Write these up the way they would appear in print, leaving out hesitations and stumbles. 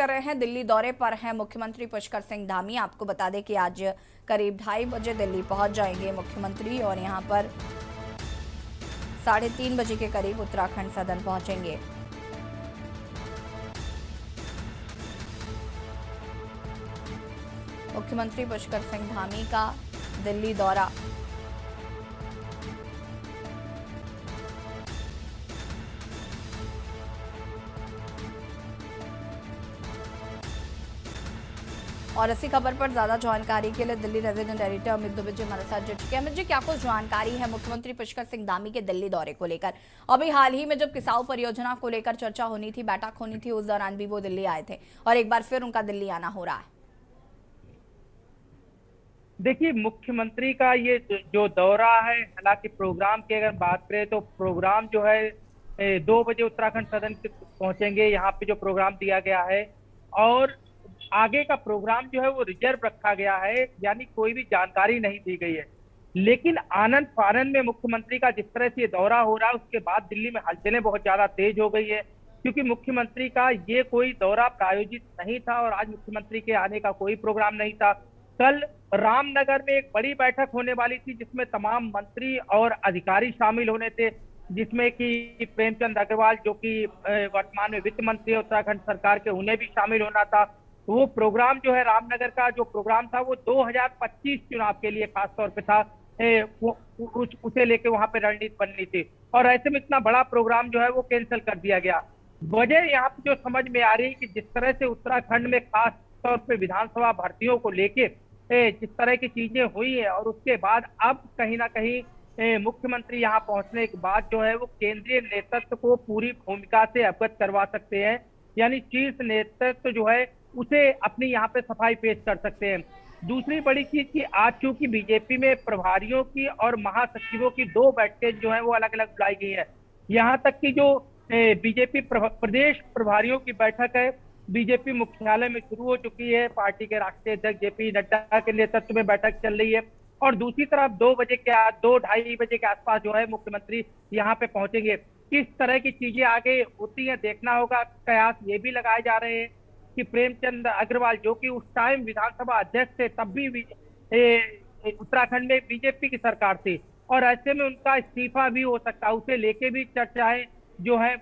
कर रहे हैं। दिल्ली दौरे पर हैं मुख्यमंत्री पुष्कर सिंह धामी। आपको बता दें कि आज करीब 2:30 बजे दिल्ली पहुंच जाएंगे मुख्यमंत्री और यहां पर 3:30 बजे के करीब उत्तराखंड सदन पहुंचेंगे। मुख्यमंत्री पुष्कर सिंह धामी का दिल्ली दौरा। और इसी खबर पर ज्यादा जानकारी के लिए दिल्ली रेजिडेंट एडिटर अमित दुबे जी हमारे साथ जुड़ चुके हैं। अमित जी, क्या कुछ जानकारी है मुख्यमंत्री पुष्कर सिंह धामी के दिल्ली दौरे को लेकर? अभी हाल ही में जब किसाऊ परियोजना को लेकर चर्चा होनी थी, बैठक होनी थी, उस दौरान भी वो दिल्ली आए थे और एक बार फिर उनका दिल्ली आना हो रहा है। देखिए, मुख्यमंत्री का ये जो दौरा है, हालांकि प्रोग्राम की अगर बात करें तो प्रोग्राम जो है 2 बजे उत्तराखंड सदन पहुंचेंगे। यहाँ पे जो प्रोग्राम दिया गया है और आगे का प्रोग्राम जो है वो रिजर्व रखा गया है, यानी कोई भी जानकारी नहीं दी गई है। लेकिन आनंद फानन में मुख्यमंत्री का जिस तरह से ये दौरा हो रहा है, उसके बाद दिल्ली में हलचलें बहुत ज्यादा तेज हो गई है, क्योंकि मुख्यमंत्री का ये कोई दौरा प्रायोजित नहीं था और आज मुख्यमंत्री के आने का कोई प्रोग्राम नहीं था। कल रामनगर में एक बड़ी बैठक होने वाली थी जिसमें तमाम मंत्री और अधिकारी शामिल होने थे, जिसमें कि प्रेमचंद अग्रवाल जो कि वर्तमान में वित्त मंत्री उत्तराखंड सरकार के, उन्हें भी शामिल होना था। वो प्रोग्राम जो है, रामनगर का जो प्रोग्राम था वो 2025 चुनाव के लिए खास तौर पे था। उसे लेके वहां पे रणनीति बननी थी और ऐसे में इतना बड़ा प्रोग्राम जो है वो कैंसिल कर दिया गया। वजह यहाँ पे जो समझ में आ रही है कि जिस तरह से उत्तराखंड में खास तौर पे विधानसभा भर्तियों को लेके जिस तरह की चीजें हुई है और उसके बाद अब कहीं ना कहीं मुख्यमंत्री यहाँ पहुंचने के बाद जो है वो केंद्रीय नेतृत्व को पूरी भूमिका से अवगत करवा सकते हैं, यानी शीर्ष नेतृत्व जो है उसे अपनी यहाँ पे सफाई पेश कर सकते हैं। दूसरी बड़ी चीज की, आज चूंकि बीजेपी में प्रभारियों की और महासचिवों की 2 बैठकें जो है वो अलग अलग बुलाई गई है। यहाँ तक कि जो बीजेपी प्रदेश प्रभारियों की बैठक है बीजेपी मुख्यालय में शुरू हो चुकी है। पार्टी के राष्ट्रीय अध्यक्ष जेपी नड्डा के नेतृत्व में बैठक चल रही है और दूसरी तरफ 2-2:30 बजे के आसपास जो है मुख्यमंत्री यहाँ पे पहुंचेंगे। किस तरह की चीजें आगे होती हैं देखना होगा। कयास ये भी लगाए जा रहे हैं कि प्रेमचंद अग्रवाल जो कि उस टाइम विधानसभा अध्यक्ष थे, तब भी उत्तराखंड में बीजेपी की सरकार थी और ऐसे में उनका इस्तीफा भी हो सकता है, उसे लेके भी चर्चाएं जो है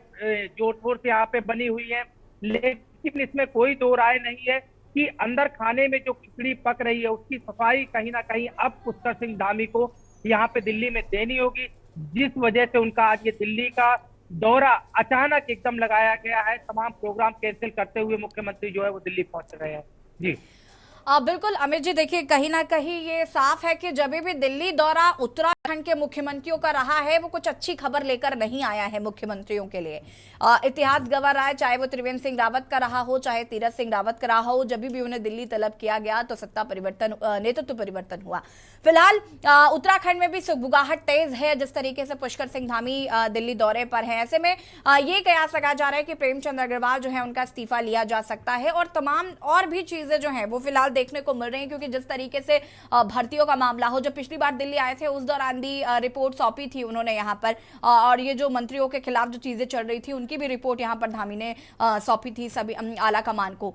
जोधपुर से यहाँ पे बनी हुई है। लेकिन इसमें कोई दो राय नहीं है कि अंदर खाने में जो खिचड़ी पक रही है उसकी सफाई कहीं ना कहीं अब पुष्कर सिंह धामी को यहाँ पे दिल्ली में देनी होगी, जिस वजह से उनका आज ये दिल्ली का दौरा अचानक एकदम लगाया गया है। तमाम प्रोग्राम कैंसिल करते हुए मुख्यमंत्री जो है वो दिल्ली पहुंच रहे हैं। जी बिल्कुल अमित जी, देखिए कहीं ना कहीं ये साफ है कि जब भी दिल्ली दौरा उत्तराखंड के मुख्यमंत्रियों का रहा है वो कुछ अच्छी खबर लेकर नहीं आया है मुख्यमंत्रियों के लिए। इतिहास गवाह रहा है, चाहे वो त्रिवेंद्र सिंह रावत का रहा हो, चाहे तीरथ सिंह रावत का रहा हो, जब भी उन्हें दिल्ली तलब किया गया तो सत्ता परिवर्तन, नेतृत्व परिवर्तन हुआ। फिलहाल उत्तराखंड में भी सुगबुगाहट तेज है जिस तरीके से पुष्कर सिंह धामी दिल्ली दौरे पर है। ऐसे में ये कयास लगाया जा रहा है कि प्रेमचंद अग्रवाल जो है उनका इस्तीफा लिया जा सकता है और तमाम और भी चीजें जो है वो फिलहाल देखने को मिल रही है, क्योंकि जिस तरीके से भर्तियों का मामला हो, जब पिछली बार दिल्ली आए थे उस दौरान भी रिपोर्ट सौंपी थी उन्होंने यहाँ पर, और ये जो मंत्रियों के खिलाफ जो चीजें चल रही थी उनकी भी रिपोर्ट यहाँ पर धामी ने सौंपी थी सभी आला कमान को।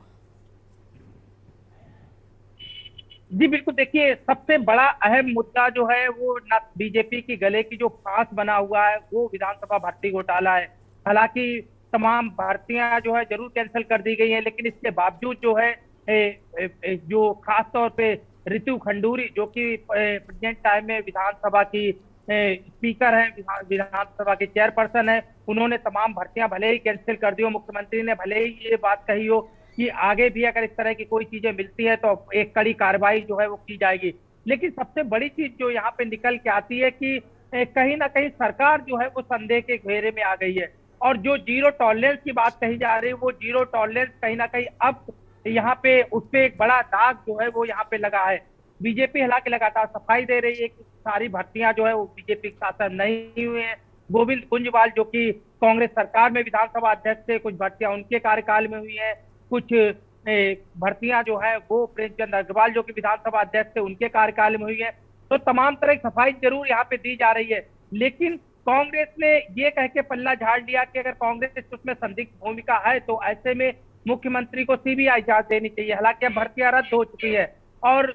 जी बिल्कुल, देखिए सबसे बड़ा अहम मुद्दा जो है वो न बीजेपी की गले की जो फांस बना हुआ है वो विधानसभा भर्ती घोटाला है। हालांकि तमाम भर्तियां जो है जरूर कैंसिल कर दी गई हैं, लेकिन इसके बावजूद जो है जो खास तौर पे रितु खंडूरी जो कि प्रेजेंट टाइम में विधानसभा की स्पीकर है, विधानसभा के चेयरपर्सन है, उन्होंने तमाम भर्तियां भले ही कैंसिल कर दी हो, मुख्यमंत्री ने भले ही ये बात कही हो कि आगे भी अगर इस तरह की कोई चीजें मिलती है तो एक कड़ी कार्रवाई जो है वो की जाएगी। लेकिन सबसे बड़ी चीज जो यहाँ पे निकल के आती है कि कहीं ना कहीं सरकार जो है वो संदेह के घेरे में आ गई है और जो जीरो टॉलरेंस की बात कही जा रही है वो जीरो टॉलरेंस कहीं ना कहीं अब यहाँ पे उस पे एक बड़ा दाग जो है वो यहाँ पे लगा है। बीजेपी हालांकि लगातार सफाई दे रही है कि सारी भर्तियां जो है वो बीजेपी के शासन नहीं हुए हैं। गोविंद कुंजवाल जो कि कांग्रेस सरकार में विधानसभा अध्यक्ष थे, कुछ भर्तियां उनके कार्यकाल में हुई है, कुछ भर्तियां जो है वो प्रेमचंद अग्रवाल जो कि विधानसभा अध्यक्ष थे उनके कार्यकाल में हुई है। तो तमाम तरह की सफाई जरूर यहाँ पे दी जा रही है, लेकिन कांग्रेस ने ये कह के पल्ला झाड़ लिया कि अगर कांग्रेस उसमें संदिग्ध भूमिका है तो ऐसे में मुख्यमंत्री को सीबीआई जांच देनी चाहिए। हालांकि अब भर्तियां रद्द हो चुकी है और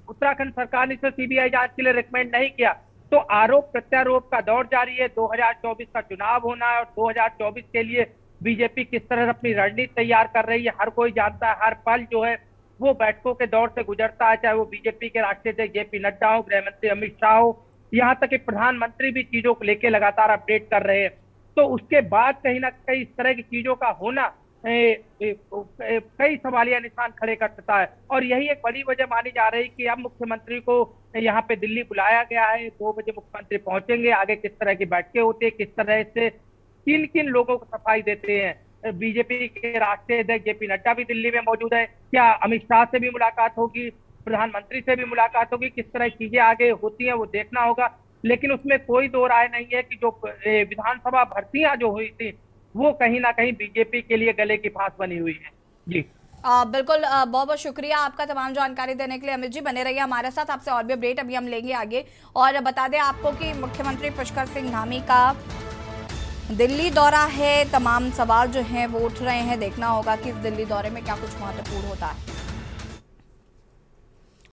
उत्तराखंड सरकार ने इसे सीबीआई जांच के लिए रिकमेंड नहीं किया, तो आरोप प्रत्यारोप का दौर जारी है। 2024 का चुनाव होना है और 2024 के लिए बीजेपी किस तरह अपनी रणनीति तैयार कर रही है हर कोई जानता है। हर पल जो है वो बैठकों के दौर से गुजरता है, चाहे वो बीजेपी के राष्ट्रीय अध्यक्ष जेपी नड्डा हो, गृह मंत्री अमित शाह हो, यहाँ तक कि प्रधानमंत्री भी चीजों को लेकर लगातार अपडेट कर रहे हैं। तो उसके बाद कहीं ना कहीं इस तरह की चीजों का होना कई सवालिया निशान खड़े कर सकता है और यही एक बड़ी वजह मानी जा रही कि अब मुख्यमंत्री को यहाँ पे दिल्ली बुलाया गया है। 2 बजे मुख्यमंत्री पहुंचेंगे, आगे किस तरह की बैठकें होती है, किस तरह से किन किन लोगों को सफाई देते हैं। बीजेपी के राष्ट्रीय अध्यक्ष जेपी नड्डा भी दिल्ली में मौजूद है, क्या अमित शाह से भी मुलाकात होगी, प्रधानमंत्री से भी मुलाकात होगी, किस तरह चीजें आगे होती हैं वो देखना होगा। लेकिन उसमें कोई दो राय नहीं है कि जो विधानसभा भर्तियां जो हुई थी वो कहीं ना कहीं बीजेपी के लिए गले की फांस बनी हुई है। जी बिल्कुल, बहुत बहुत शुक्रिया आपका तमाम जानकारी देने के लिए। अमित जी बने रहिए हमारे साथ, आपसे और भी अपडेट अभी हम लेंगे आगे। और बता दें आपको कि मुख्यमंत्री पुष्कर सिंह धामी का दिल्ली दौरा है, तमाम सवाल जो हैं वो उठ रहे हैं। देखना होगा कि इस दिल्ली दौरे में क्या कुछ महत्वपूर्ण होता है।